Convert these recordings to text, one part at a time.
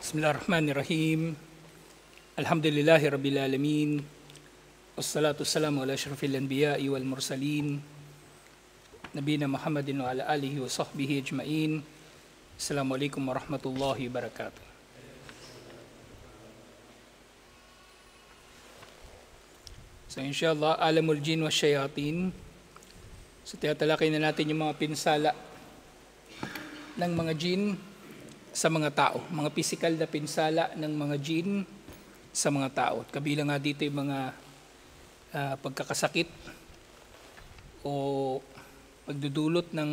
Bismillahirrahmanirrahim. Alhamdulillahi Rabbil Alamin. Wassalatu wassalamu ala asyrafil anbiya'i wal mursalin. Nabiyina Muhammadin wa ala alihi wa sahbihi ajma'in. Assalamualaikum warahmatullahi wabarakatuh. So inshallah, alamul jin wa syayatin. So tiyatalakay na natin yung mga pinsala ng mga jin sa mga tao, mga pisikal na pinsala ng mga jin sa mga tao. At kabilang nga dito yung mga pagkakasakit o pagdudulot ng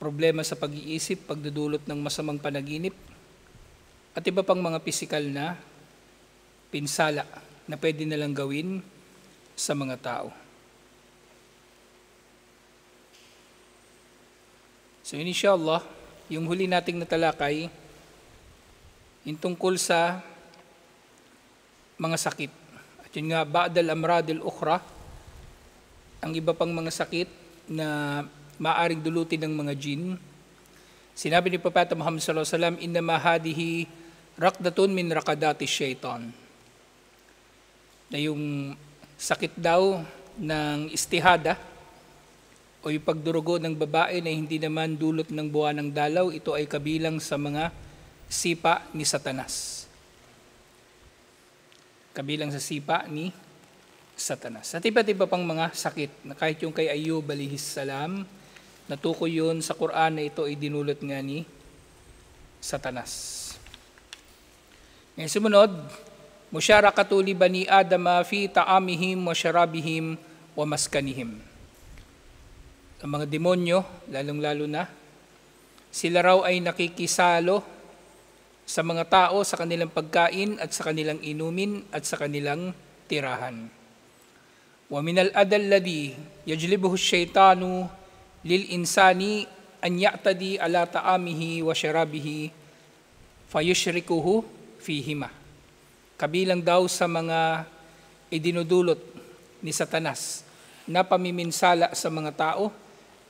problema sa pag-iisip, pagdudulot ng masamang panaginip, at iba pang mga pisikal na pinsala na pwede nilang gawin sa mga tao. So inshallah, yung huli nating natalakay, yung tungkol sa mga sakit. At yun nga, ba'dal amradil ukhra, ang iba pang mga sakit na maaring dulutin ng mga jin. Sinabi ni Propeta Muhammad sallallahu alaihi wasallam, innama hadihi raqdatun min raqadati syaitan. Na yung sakit daw ng istihada, o yung pagdurugo ng babae na hindi naman dulot ng buwan ng dalaw, ito ay kabilang sa mga sipa ni Satanas. Kabilang sa sipa ni Satanas. At iba't iba pang mga sakit, na kahit yung kay Ayub alayhis salam, natukoy yun sa Quran na ito ay dinulot nga ni Satanas. Ngayon sumunod, musyarakatu li bani Adama fi ta'amihim wa syarabihim wa maskanihim. Ang mga demonyo, lalong-lalo na, sila raw ay nakikisalo sa mga tao sa kanilang pagkain at sa kanilang inumin at sa kanilang tirahan. Wa minal adal ladhi yajlibuhu syaitanu lil insani an ya'tadi ala ta'amihi wa syarabihi fayushrikuhu fihima. Kabilang daw sa mga idinudulot ni Satanas na pamiminsala sa mga tao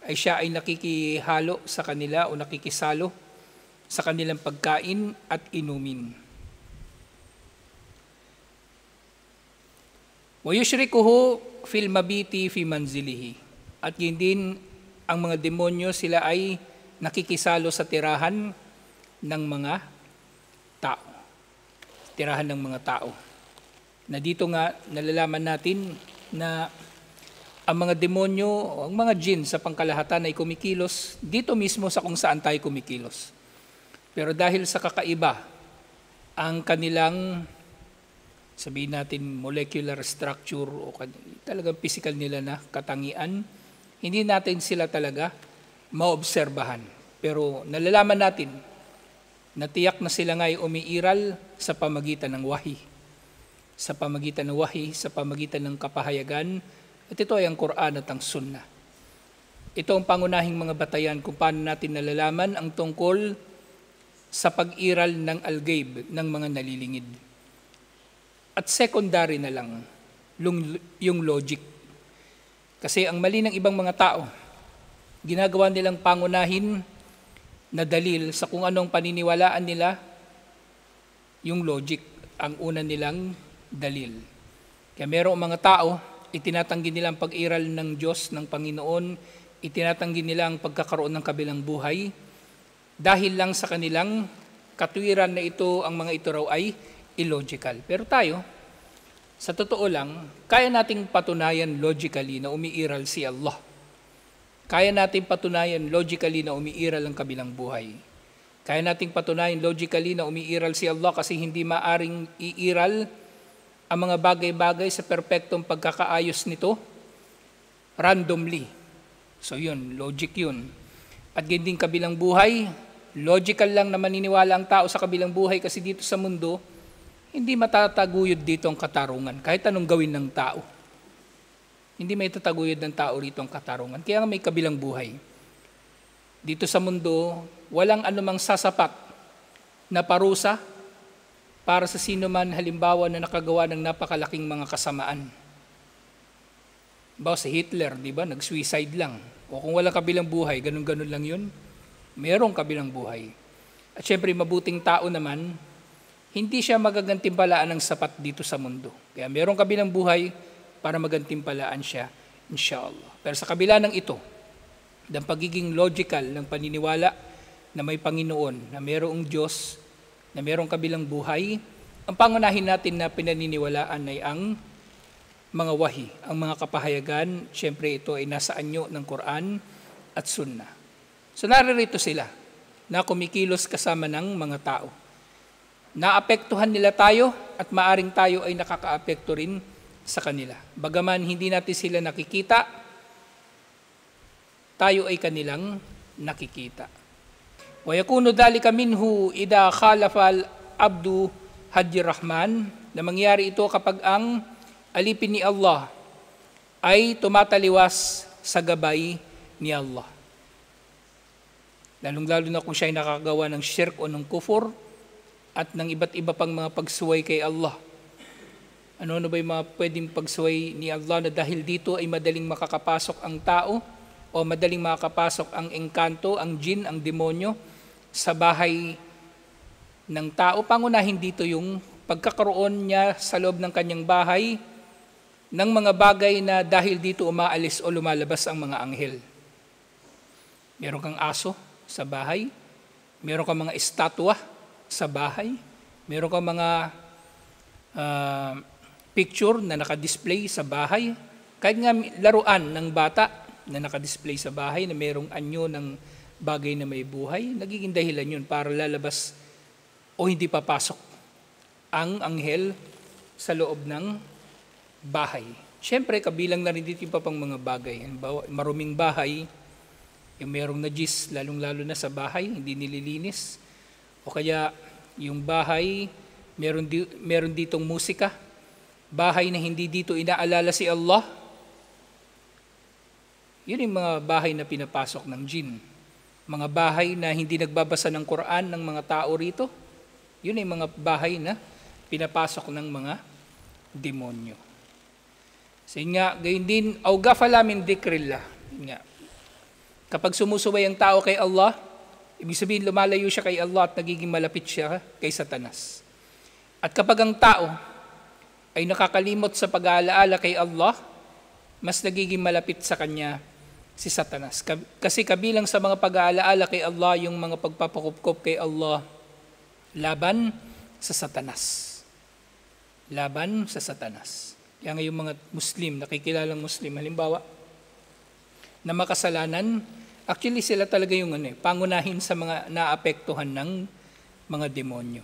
ay siya ay nakikihalo sa kanila o nakikisalo sa kanilang pagkain at inumin. Wa yushrikuhu fil mabiti fi manzilihi. At yun din ang mga demonyo, sila ay nakikisalo sa tirahan ng mga tao. Tirahan ng mga tao. Na dito nga nalalaman natin na ang mga demonyo, ang mga jin sa pangkalahatan ay kumikilos dito mismo sa kung saan tayo kumikilos. Pero dahil sa kakaiba, ang kanilang, sabihin natin, molecular structure o talagang physical nila na katangian, hindi natin sila talaga maobserbahan. Pero nalalaman natin na tiyak na sila nga ay umiiral sa pamagitan ng wahi. Sa pamagitan ng wahi, sa pamagitan ng kapahayagan. At ito ay ang Quran at ang Sunnah. Ito ang pangunahing mga batayan kung paano natin nalalaman ang tungkol sa pag-iral ng al-ghaib ng mga nalilingid. At secondary na lang yung logic. Kasi ang mali ng ibang mga tao, ginagawa nilang pangunahin na dalil sa kung anong paniniwalaan nila, yung logic, ang una nilang dalil. Kaya merong mga tao, itinatanggi nila ang pag-iral ng Diyos, ng Panginoon, itinatanggi nila ang pagkakaroon ng kabilang buhay, dahil lang sa kanilang katwiran na ito, ang mga ito raw ay illogical. Pero tayo, sa totoo lang, kaya nating patunayan logically na umiiral si Allah. Kaya nating patunayan logically na umiiral ang kabilang buhay. Kaya nating patunayan logically na umiiral si Allah kasi hindi maaring iiral ang mga bagay-bagay sa perpektong pagkakaayos nito randomly. So yun, logic yun. At ganding kabilang buhay, logical lang na maniniwala ang tao sa kabilang buhay kasi dito sa mundo, hindi matataguyod dito ang katarungan kahit anong gawin ng tao. Hindi may tataguyod ng tao rito ang katarungan. Kaya may kabilang buhay. Dito sa mundo, walang anumang sasapat na parusa para sa sino man halimbawa na nakagawa ng napakalaking mga kasamaan. Bawa si Hitler, di ba? Nag-suicide lang. O kung wala kabilang buhay, ganun-ganun lang yun. Merong kabilang buhay. At syempre, mabuting tao naman, hindi siya magagantimpalaan ng sapat dito sa mundo. Kaya meron kabilang buhay para magantimpalaan siya, inshallah. Pero sa kabila ng ito, ng pagiging logical ng paniniwala na may Panginoon, na mayroong Diyos, na mayroong kabilang buhay, ang pangunahin natin na pinaniniwalaan ay ang mga wahi, ang mga kapahayagan. Siyempre ito ay nasa anyo ng Quran at Sunnah. So naririto sila na kumikilos kasama ng mga tao. Naapektuhan nila tayo at maaring tayo ay nakakaapekto rin sa kanila. Bagaman hindi natin sila nakikita, tayo ay kanilang nakikita. Wa yakunu dhalika minhu idha khalafa al-abdu Hadi Rahman, na mangyari ito kapag ang alipin ni Allah ay tumataliwas sa gabay ni Allah. Lalong-lalo na kung siya ay nakagawa ng shirk o ng kufur at ng iba't iba pang mga pagsuway kay Allah. Ano ba yung mga pwedeng pagsuway ni Allah na dahil dito ay madaling makakapasok ang tao o madaling makakapasok ang engkanto, ang jin, ang demonyo sa bahay ng tao? Pangunahin dito yung pagkakaroon niya sa loob ng kanyang bahay ng mga bagay na dahil dito umaalis o lumalabas ang mga anghel. Meron kang aso sa bahay, meron kang mga estatwa sa bahay, meron kang mga picture na nakadisplay sa bahay, kahit nga laruan ng bata na nakadisplay sa bahay na merong anyo ng bagay na may buhay, nagiging dahilan yun para lalabas o hindi papasok ang anghel sa loob ng bahay. Siyempre, kabilang na rin dito pa pang mga bagay. Maruming bahay, yung merong najis, lalong-lalo na sa bahay, hindi nililinis. O kaya, yung bahay, meron ditong musika. Bahay na hindi dito inaalala si Allah. Yun yung mga bahay na pinapasok ng jinn. Mga bahay na hindi nagbabasa ng Quran ng mga tao rito. Yun ay mga bahay na pinapasok ng mga demonyo. So nga, gayon din, aw gafala min dhikrillah. Nga. Kapag sumusuway ang tao kay Allah, ibig sabihin lumalayo siya kay Allah at nagiging malapit siya kay Satanas. At kapag ang tao ay nakakalimot sa pag-aalaala kay Allah, mas nagiging malapit sa kanya si Satanas. Kasi kabilang sa mga pag-aalaala kay Allah, yung mga pagpapakupkop kay Allah, laban sa Satanas. Laban sa Satanas. Kaya ngayong mga Muslim, nakikilalang Muslim, halimbawa, na makasalanan, actually sila talaga yung pangunahin sa mga naapektuhan ng mga demonyo.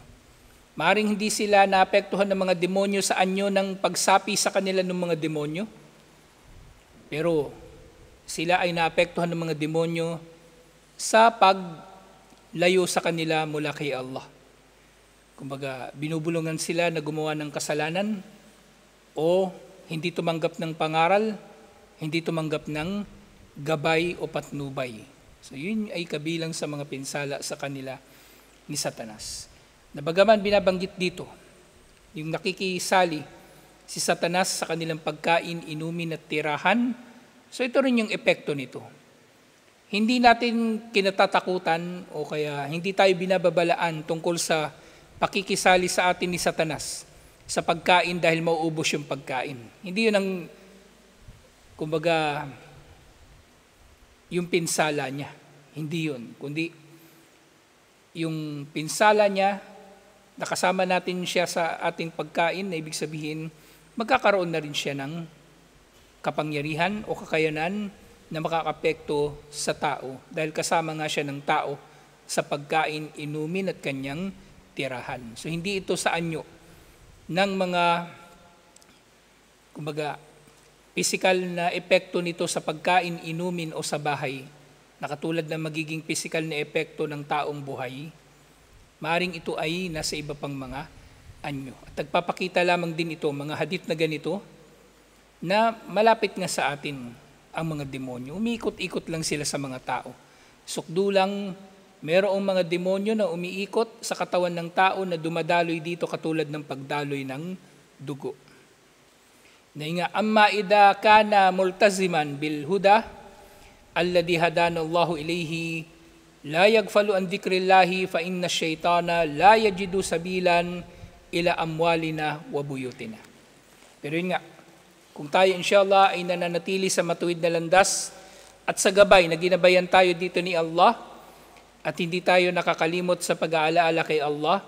Maaring hindi sila naapektuhan ng mga demonyo sa anyo ng pagsapi sa kanila ng mga demonyo, pero sila ay naapektuhan ng mga demonyo sa paglayo sa kanila mula kay Allah. Kumbaga, binubulungan sila na gumawa ng kasalanan o hindi tumanggap ng pangaral, hindi tumanggap ng gabay o patnubay. So yun ay kabilang sa mga pinsala sa kanila ni Satanas. Na bagaman binabanggit dito, yung nakikisali si Satanas sa kanilang pagkain, inumin at tirahan, so ito rin yung epekto nito. Hindi natin kinatatakutan o kaya hindi tayo binababalaan tungkol sa pakikisali sa atin ni Satanas sa pagkain dahil mauubos yung pagkain. Hindi yun ang, kumbaga, yung pinsala niya. Hindi yun. Kundi yung pinsala niya, nakasama natin siya sa ating pagkain, na ibig sabihin, magkakaroon na rin siya ng kapangyarihan o kakayanan na makakapekto sa tao dahil kasama nga siya ng tao sa pagkain, inumin at kanyang tirahan. So hindi ito sa anyo ng mga, kumbaga, physical na epekto nito sa pagkain, inumin o sa bahay, na katulad ng magiging physical na epekto ng taong buhay, maaring ito ay nasa iba pang mga anyo. At nagpapakita lamang din ito, mga hadith na ganito, na malapit nga sa atin ang mga demonyo. Umiikot-ikot lang sila sa mga tao. Sukdulang mayroong mga demonyo na umiikot sa katawan ng tao na dumadaloy dito katulad ng pagdaloy ng dugo. Na nga, amma idha kana multaziman bil huda alladhi hadana Allahu ilayhi La yagfalu an dhikrillahi fa inna syaitana la yajidu sabilan ila amwalina wa buyutina. Pero yun nga, kung tayo inshallah ay nananatili sa matuwid na landas at sa gabay na ginabayan tayo dito ni Allah at hindi tayo nakakalimot sa pag-aalaala kay Allah,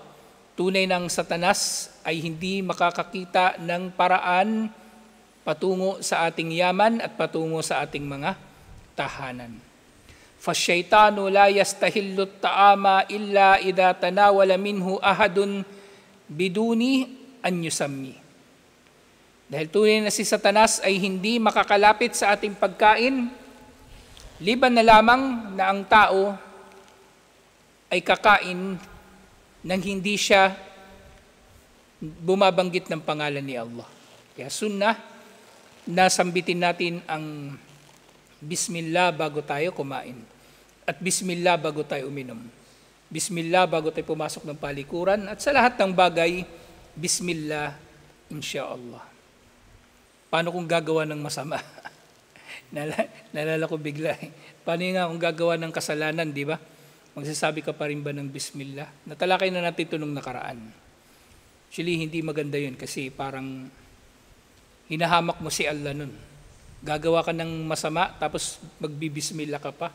tunay ng Satanas ay hindi makakakita ng paraan patungo sa ating yaman at patungo sa ating mga tahanan. Fasyaitanu la yastahillu at-ta'ama illa idha tanawala minhu ahadun biduni an yusammi. Dahil tunay na si Satanas ay hindi makakalapit sa ating pagkain, liban na lamang na ang tao ay kakain nang hindi siya bumabanggit ng pangalan ni Allah. Kaya sunnah, nasambitin natin ang Bismillah bago tayo kumain. At Bismillah bago tayo uminom. Bismillah bago tayo pumasok ng palikuran. At sa lahat ng bagay, Bismillah, insyaallah. Paano kung gagawa ng masama? Nalala ko bigla. Paano nga kung gagawa ng kasalanan, di ba? Magsasabi ka pa rin ba ng Bismillah? Natalakay na natin ito nung nakaraan. Actually, hindi maganda yun kasi parang hinahamak mo si Allah nun. Gagawa ka ng masama, tapos magbibismillah ka pa.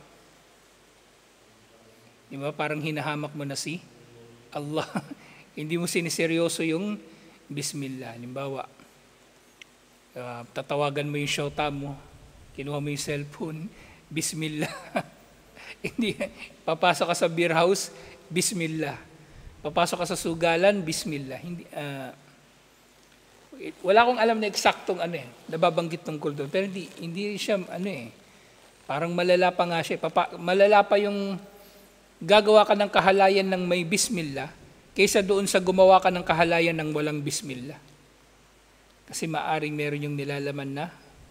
Di ba? Parang hinahamak mo na si Allah. Hindi mo siniseryoso yung Bismillah. Halimbawa, tatawagan mo yung shota mo, kinuha mo yung cellphone, Bismillah. Hindi, papasok ka sa beer house, Bismillah. Papasok ka sa sugalan, Bismillah. Hindi, wala akong alam na eksaktong nababanggit tungkol doon. Pero hindi siya, parang malala pa nga siya. Malala pa yung gagawa ka ng kahalayan ng may Bismillah, kaysa doon sa gumawa ka ng kahalayan ng walang Bismillah. Kasi maaring meron yung nilalaman na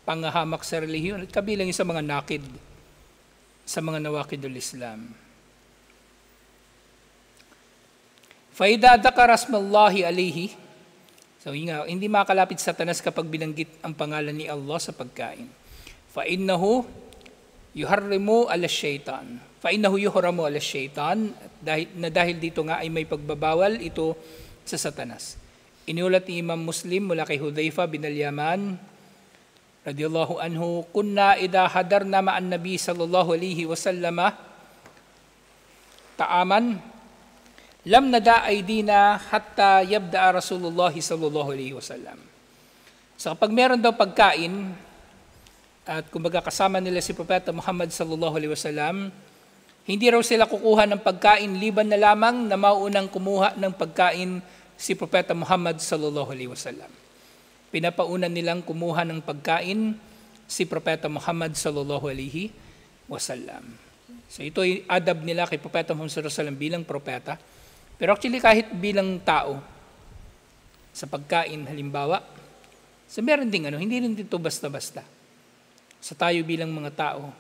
panghahamak sa relihiyon at kabilang yung sa mga nakid, sa mga nawakidul Islam. Faida dhakara asmallahi alayhi. So hindi makakalapit sa Satanas kapag binanggit ang pangalan ni Allah sa pagkain. Fa innahu yuharrimu ala syaitan. Fa innahu yuhramu ala syaitan, dahil dito nga ay may pagbabawal ito sa Satanas. Inulat ni Imam Muslim mula kay Hudhaifa bin al-Yaman radiyallahu anhu, kunna idha hadarna ma'an nabi sallallahu alaihi wasallama ta'aman lam nada aydina hatta yabda'a Rasulullah sallallahu alaihi wasallam. So kapag meron daw pagkain at kumbaga kasama nila si Propeta Muhammad sallallahu alaihi wasallam, hindi raw sila kukuha ng pagkain liban na lamang na mauunang kumuha ng pagkain si Propeta Muhammad sallallahu alaihi wasallam. Pinapaunan nilang kumuha ng pagkain si Propeta Muhammad sallallahu alaihi wasallam. So ito ay adab nila kay Propeta Muhammad sallallahu alaihi wasallam bilang propeta. Pero actually kahit bilang tao sa pagkain halimbawa, so meron ding hindi rin dito basta-basta. Sa tayo bilang mga tao,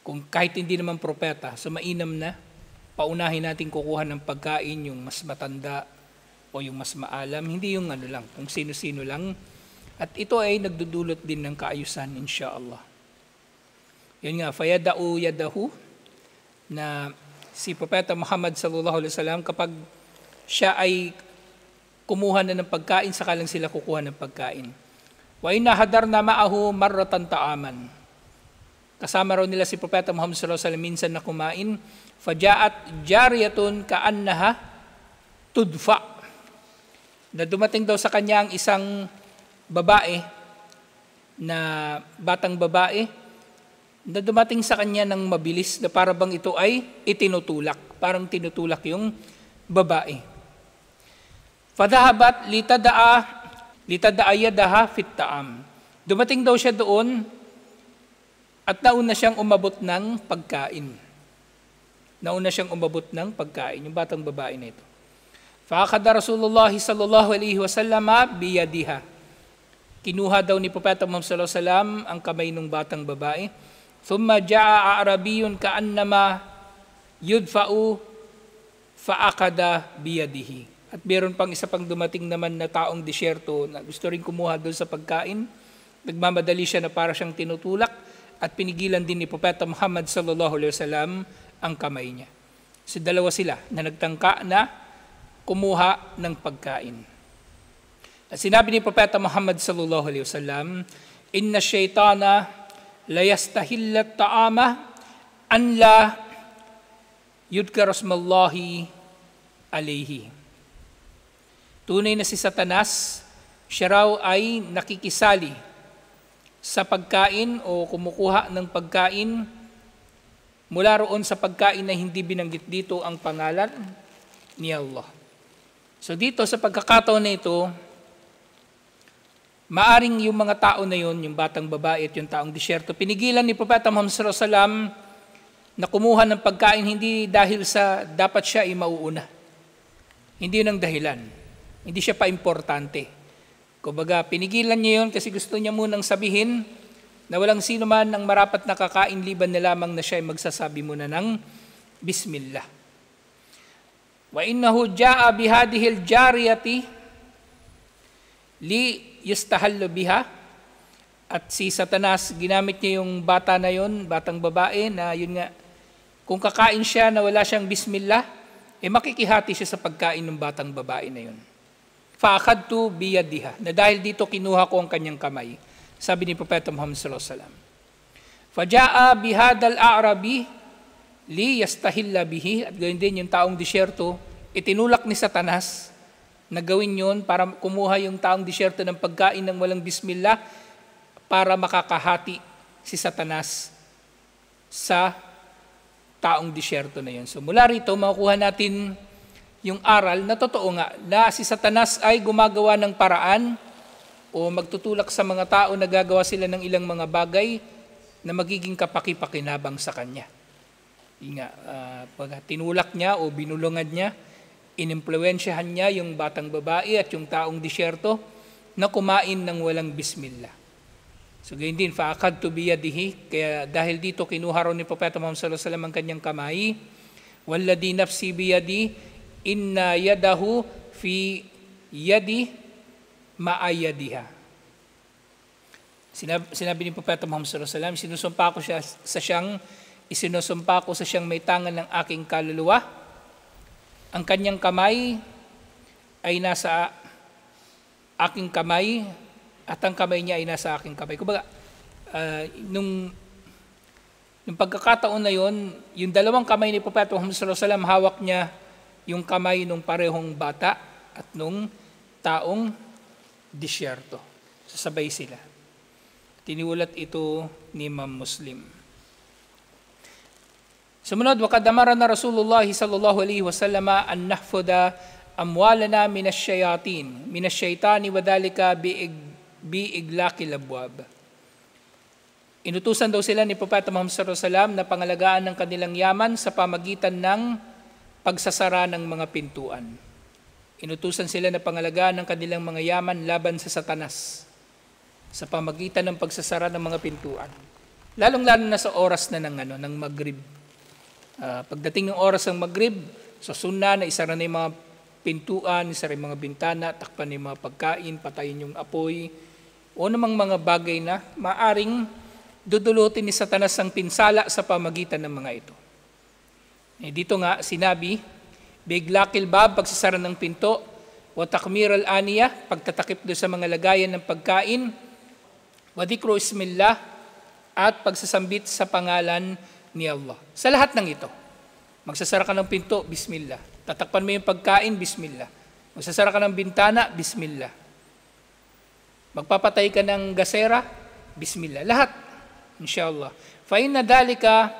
kung kahit hindi naman propeta, so mainam na paunahin natin kukuha ng pagkain yung mas matanda o yung mas maalam, hindi yung lang, kung sino-sino lang. At ito ay nagdudulot din ng kaayusan, insyaallah. Yun nga, fayada'u yadahu, na si Propeta Muhammad sallallahu alaihi wasallam, kapag siya ay kumuha na ng pagkain, saka lang sila kukuha ng pagkain. Wa inna hadarna ma'ahu marratan ta'aman. Kasama raw nila si Propeta Muhammad sallallahu alaihi wasallam minsan na kumain, faja'at jariyatun ka'annaha tudfa. Na dumating daw sa kanya ang isang babae, na batang babae, na dumating sa kanya ng mabilis, na para bang ito ay itinutulak. Parang tinutulak yung babae. Fadhahabat litada'a yadaha fit ta'am. Dumating daw siya doon at nauna siyang umabot ng pagkain. Nauna siyang umabot ng pagkain, yung batang babae na ito. Fa'akada Rasulullah sallallahu alaihi wasallam biyadiha. Kinuha daw ni Propeta Muhammad sallallahu alaihi wasallam ang kamay ng batang babae. Thumma ja'a a'rabiyun ka'annama yudfa'u fa'akada biyadihi. At meron pang isa pang dumating naman na taong disyerto na gusto rin kumuha doon sa pagkain. Nagmamadali siya na para siyang tinutulak at pinigilan din ni Propeta Muhammad sallallahu alaihi wasallam ang kamay niya. So dalawa sila na nagtangka na kumuha ng pagkain. At sinabi ni Propeta Muhammad sallallahu alaihi wasallam, "Inna syaitana la yastahilla at-ta'ama an la yudkar ismallahi alayhi." Tunay na si Satanas, siya raw ay nakikisali sa pagkain o kumukuha ng pagkain mula roon sa pagkain na hindi binanggit dito ang pangalan ni Allah. So dito sa pagkakataon na ito, maaring yung mga tao na yun, yung batang babae at yung taong disyerto, pinigilan ni Propeta Muhammad sallallahu alaihi wasallam na kumuha ng pagkain hindi dahil sa dapat siya ay mauuna. Hindi yun ang dahilan. Hindi siya pa importante. Kumbaga, pinigilan niya yun kasi gusto niya munang sabihin na walang sino man ang marapat na kakain liban na lamang na siya ay magsasabi muna ng Bismillah. Wa innahu jaa bihadihil jariyati li yustahallu biha. At si Satanas, ginamit niya yung bata na yun, batang babae, na yun nga, kung kakain siya na wala siyang Bismillah, makikihati siya sa pagkain ng batang babae na yun. Fa'akhadtu biyadiha, na dahil dito kinuha ko ang kanyang kamay. Sabi ni Propeta Muhammad sallallahu alaihi wasallam. Faja'a bihadal a'rabi li yastahilla bihi, at gawin din yung taong disyerto, itinulak ni Satanas na gawin yun para kumuha yung taong disyerto ng pagkain ng walang Bismillah para makakahati si Satanas sa taong disyerto na yun. So mula rito, makukuha natin yung aral na totoo nga na si Satanas ay gumagawa ng paraan o magtutulak sa mga tao na gagawa sila ng ilang mga bagay na magiging kapaki-pakinabang sa kanya. Pag tinulak niya o binulungan niya, inimpluwensyahan niya yung batang babae at yung taong disyerto na kumain ng walang Bismillah. So gayon din, fa'akhadtu biyadihi, kaya dahil dito kinuha rin ni Propeta Muhammad sallallahu alaihi wasallam ang kanyang kamay, walladhi nafsi biyadi, inna yadahu fi yadi ma'ayadiha. Sinabi ni Propeta Muhammad sallallahu alaihi wasallam, isinusumpa ko sa siyang may tangan ng aking kaluluwa. Ang kanyang kamay ay nasa aking kamay at ang kamay niya ay nasa aking kamay. Kumbaga, nung pagkakataon na yon, yung dalawang kamay ni Propeta Muhammad sallallahu alaihi wasallam, hawak niya yung kamay nung parehong bata at nung taong disyerto. Sasabay sila. Tiniulat ito ni Imam Muslim. Sumunod, وَقَدْ أَمَرَنَا رَسُولُ اللَّهِ صَلَّى اللَّهُ عَلَيْهِ وَسَلَّمَ أَنْ نَحْفُظَ أَمْوَالَنَا مِنَ الشَّيْطَانِ وَذَلِكَ بِإِغْلَاقِ الْأَبْوَابِ. Inutusan daw sila ni Propeta Muhammad sallallahu alaihi wasallam na pangalagaan ng kanilang yaman sa pamagitan ng pagsasara ng mga pintuan. Inutusan sila na pangalagaan ng kanilang mga yaman laban sa Satanas sa pamagitan ng pagsasara ng mga pintuan. Lalong-lalo na sa oras na ng Maghrib. Pagdating ng oras ng Maghrib, so sunna na isara na yung mga pintuan, isara yung mga bintana, takpan yung mga pagkain, patayin yung apoy, o namang mga bagay na maaring dudulutin ni Satanas ang pinsala sa pamagitan ng mga ito. Dito nga sinabi, biglakil bab, pagsasara ng pinto, wa takmir al-aniyah, pagtatakip doon sa mga lagayan ng pagkain, wa dhikru ismillah, at pagsasambit sa pangalan ni Allah. Sa lahat ng ito, magsasara ka ng pinto, Bismillah. Tatakpan mo yung pagkain, Bismillah. Magsasara ka ng bintana, Bismillah. Magpapatay ka ng gasera, Bismillah. Lahat, inshallah. Fa inna dhalika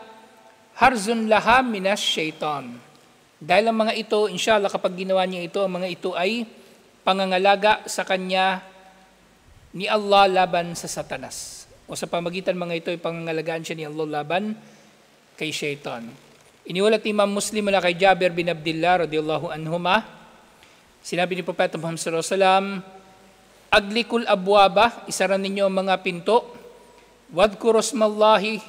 harzun laha minas syaitan. Dahil ang mga ito, inshallah, kapag ginawa niya ito, ang mga ito ay pangangalaga sa kanya ni Allah laban sa Satanas. O sa pamagitan mga ito ay pangangalagaan siya ni Allah laban kay syaitan. Iniulat Imam Muslim mula kay Jabir bin Abdullah radhiyallahu anhuma, sinabi ni Propeta Muhammad sallallahu alaihi wasallam, aglikul abwaba, isara ninyo ang mga pinto, wadhkuru ismallahi,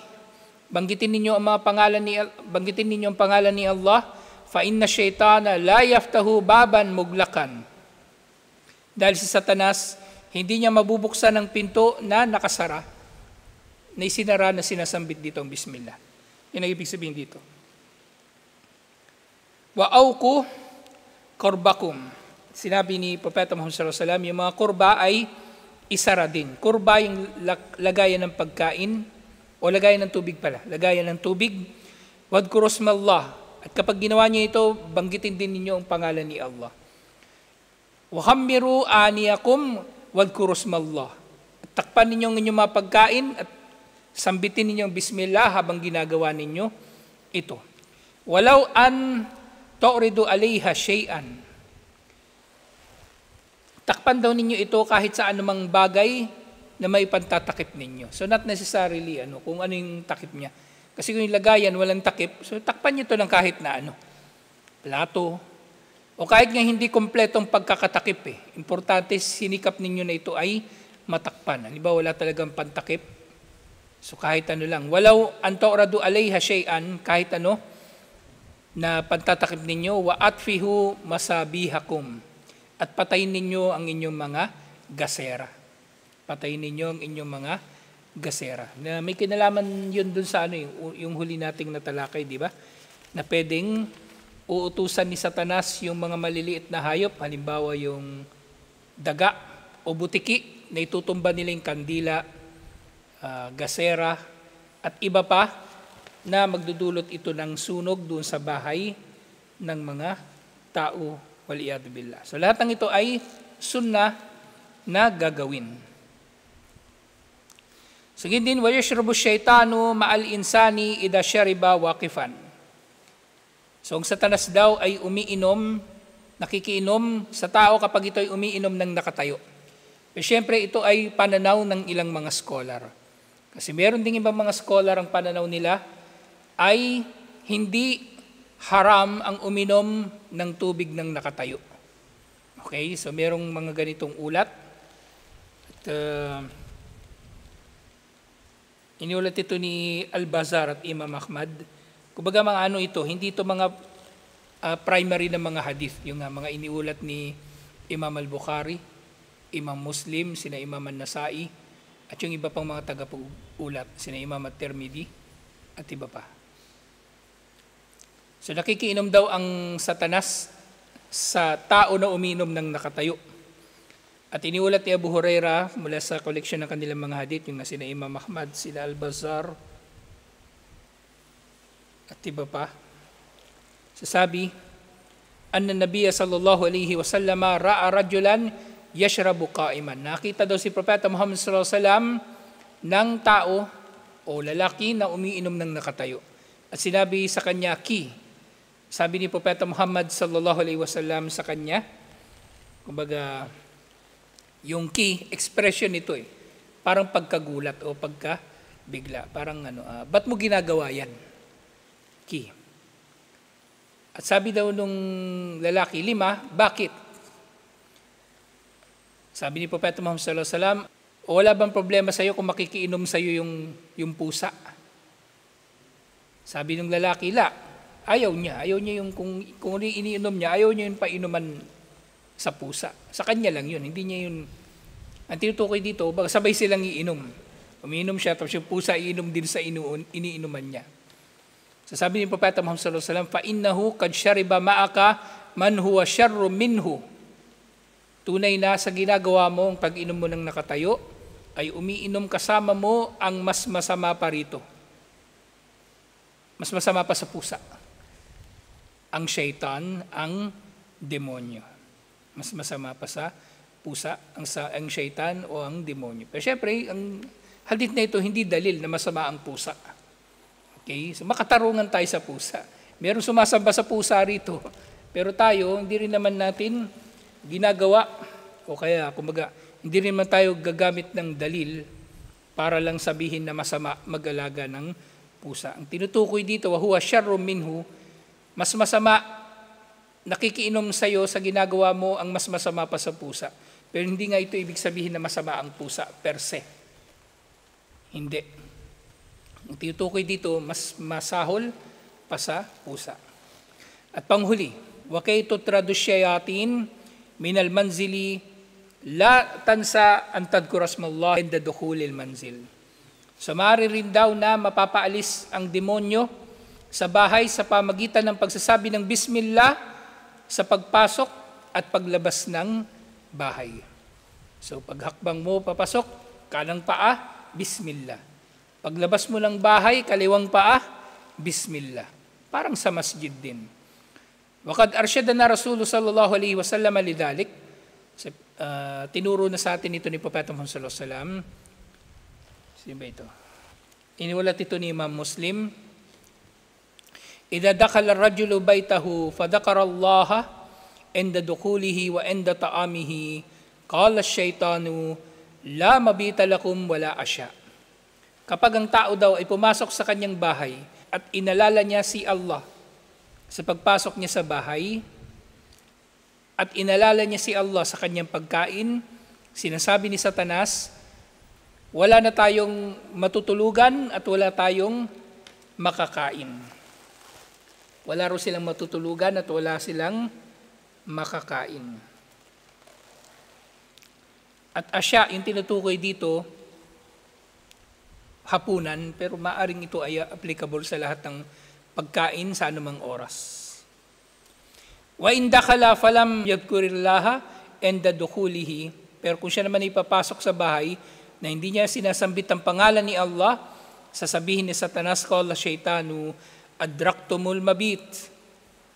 banggitin ninyo ang pangalan ni Allah, fa inna syaitana la yaftahu baban muglakan. Dahil si Satanas, hindi niya mabubuksan ng pinto na nakasara. na isinara na sinasambit dito ang Bismillah. Yan ang ibig sabihin dito. Wa auku korbakum. Sinabi ni Propeta Muhammad sallallahu alaihi wasallam, yung mga kurba ay isara din. Kurba yung lagayan ng pagkain, o lagayan ng tubig pala. Lagayan ng tubig. Wadhkuru smallah. At kapag ginawa niyo ito, banggitin din ninyo ang pangalan ni Allah. Wahammiru aniyakum wadhkuru smallah. At takpan ninyo ang inyong mga pagkain at sambitin ninyo ang Bismillah habang ginagawa ninyo ito. Walau an tu'ridu alayha shay'an. Takpan daw ninyo ito kahit sa anumang bagay na may pantatakip ninyo. So not necessarily kung ano yung takip niya. Kasi kung yung lagayan walang takip, so takpan nyo ito ng kahit na plato, o kahit nga hindi kompletong pagkakatakip Importante sinikap ninyo na ito ay matakpan. Halimbawa wala talagang pantakip, so kahit lang. Walaw antu'radu alayha shay'an, kahit na pantatakip ninyo, wa atfihu masabihakum. At patayin ninyo ang inyong mga gasera. Patayin ninyo ang inyong mga gasera. Na may kinalaman yun dun sa yung huli nating natalakay, di ba? Na pwedeng uutusan ni Satanas yung mga maliliit na hayop, halimbawa yung daga o butiki, na itutumba nila yung kandila, gasera, at iba pa na magdudulot ito ng sunog doon sa bahay ng mga tao, waliyadu billah. So lahat ng ito ay sunnah na gagawin. So din, وَيَشْرَبُ الشَّيْطَانُ مَعَ الْإِنسَانِ إِذَا شَرِبَ وَاقِفًا. So ang Satanas daw ay nakikiinom sa tao kapag ito ay umiinom ng nakatayo. Pero syempre ito ay pananaw ng ilang mga scholar. Kasi meron ding ibang mga scholar ang pananaw nila ay hindi haram ang uminom ng tubig ng nakatayo. Okay, so merong mga ganitong ulat. At iniulat ito ni Al-Bazar at Imam Ahmad. Kumbaga mga ito, hindi ito mga primary na mga hadith, yung mga iniulat ni Imam Al-Bukhari, Imam Muslim, sina Imam An-Nasai, at yung iba pang mga tagapag-ulat, sina Imam At-Tirmidhi, at iba pa. So nakikiinom daw ang Satanas sa tao na uminom ng nakatayo. At iniulat ni Abu Huraira mula sa koleksyon ng kanilang mga hadith, yung sina Imam Ahmad, sila Al-Bazar, at iba pa. Sasabi, anna Nabiya sallallahu alaihi wasallam ra'a rajulan yashrabu qa'iman. Nakita daw si Propeta Muhammad sallallahu alaihi wasallam ng tao o lalaki na umiinom ng nakatayo. At sinabi sa kanya, sabi ni Propeta Muhammad sallallahu alaihi wasallam sa kanya, kumbaga, yung expression nito parang pagkagulat o pagkabigla. Parang ba't mo ginagawa yan? At sabi daw nung lalaki, 5, bakit? Sabi ni Propeta Muhammad sallallahu alaihi wasallam, wala bang problema sa iyo kung makikiinom sa iyo yung pusa? Sabi ng lalaki, ayaw niya yung kung iniinom niya, ayaw niya yung painuman sa pusa. Sa kanya lang yun, hindi niya yun. Ang tinutukoy dito, sabay silang iinom. Umiinom siya, tapos yung pusa iinom din sa iniinuman niya. So sabi ni Propeta Muhammad sallallahu alaihi wasallam, فَإِنَّهُ قَدْ شَرِبَ مَعَكَ مَنْ هُوَ شَرٌّ مِّنْهُ. Tunay na sa ginagawa mo, ang pag-inom mo ng nakatayo, ay umiinom kasama mo ang mas masama pa rito. Mas masama pa sa pusa. Ang syaitan, ang demonyo. Mas masama pa sa pusa, ang syaitan o ang demonyo. Pero syempre, ang hadith na ito, hindi dalil na masama ang pusa. Okay? So makatarungan tayo sa pusa. Meron sumasamba sa pusa rito. Pero tayo, hindi rin naman natin ginagawa, o kaya, kumbaga, hindi rin naman tayo gagamit ng dalil para lang sabihin na masama mag-alaga ng pusa. Ang tinutukoy dito, wahuwa syarrum minhu, mas masama, nakikiinom sa iyo sa ginagawa mo ang mas masama pa sa pusa. Pero hindi nga ito ibig sabihin na masama ang pusa per se. Hindi. Ang tinutukoy dito, mas masahol pa sa pusa. At panghuli, wakayto tradusyayatin minal manzili la tansa an tadhkura ismallah inda dukhulil manzil. So maaari rin daw na mapapaalis ang demonyo sa bahay sa pamagitan ng pagsasabi ng Bismillah sa pagpasok at paglabas ng bahay. So paghakbang mo papasok, kanang paa, Bismillah. Paglabas mo ng bahay, kaliwang paa, Bismillah. Parang sa masjid din. Waqad arsyadana Rasulullah sallallahu alaihi wasallam lidhalik. Tinuro na sa atin ito ni Propeta Muhammad sallallahu alaihi wasallam. Sino ba ito? Iniwalat ito ni Imam Muslim. Idha dakhala ar-rajulu baytahu fadhakara Allah inda dukhulihi wa inda ta'amihi qala asy-syaitanu la mabita lakum wala asya. Kapag ang tao daw ay pumasok sa kanyang bahay at inalala niya si Allah sa pagpasok niya sa bahay at inalala niya si Allah sa kanyang pagkain, sinasabi ni Satanas, wala na tayong matutulugan at wala tayong makakain. Wala ro silang matutulugan at wala silang makakain. At asya, yung tinutukoy dito, hapunan, pero maaring ito ay applicable sa lahat ng pagkain sa anumang oras. Wa in dakhala falam yadhkurillaha inda dukhulihi, pero kung siya naman ipapasok sa bahay na hindi niya sinasambit ang pangalan ni Allah, sasabihin ni Satanas, qala syaitanu adraktumul mabit.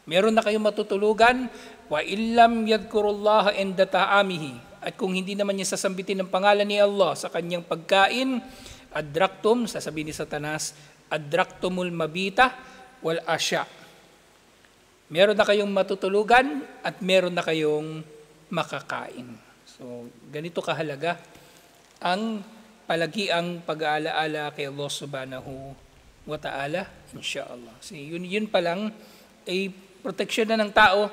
Meron na kayong matutulugan, wa illam yadhkurullaha inda ta'amihi. At kung hindi naman niya sasambitin ang pangalan ni Allah sa kanyang pagkain, adraktum, sasabihin ni Satanas, adraktumul mabita wal asya. Meron na kayong matutulugan at meron na kayong makakain. So, ganito kahalaga ang palagiang pag-aalaala kay Allah subhanahu wa ta'ala, insyaAllah. So, yun pa lang ay proteksyon na ng tao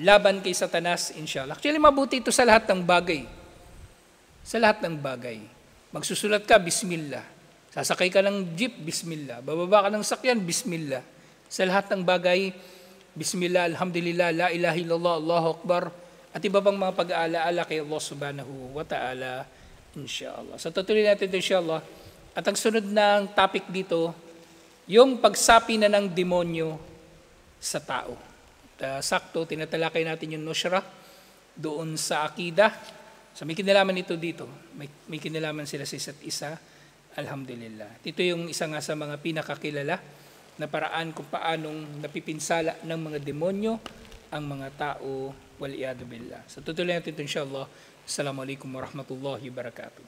laban kay Satanas, insyaAllah. Actually, mabuti ito sa lahat ng bagay. Sa lahat ng bagay. Magsusulat ka, Bismillah. Sasakay ka ng jeep, Bismillah. Bababa ka ng sakyan, Bismillah. Sa lahat ng bagay, Bismillah, Alhamdulillah, La ilaha illallah, Allahu Akbar, at iba pang mga pag-aalaala kay Allah subhanahu wa ta'ala, insyaAllah. So, tutuloy natin ito, insyaAllah. At ang sunod ng topic dito, yung pagsapi na ng demonyo sa tao. Sakto, tinatalakay natin yung nushra doon sa akida. So may kinalaman ito dito. May kinalaman sila sa isa't isa. Alhamdulillah. Ito yung isa nga sa mga pinakakilala na paraan kung paanong napipinsala ng mga demonyo ang mga tao, wal iyadu billah. So tutuloy natin ito insyaAllah. Assalamualaikum warahmatullahi wabarakatuh.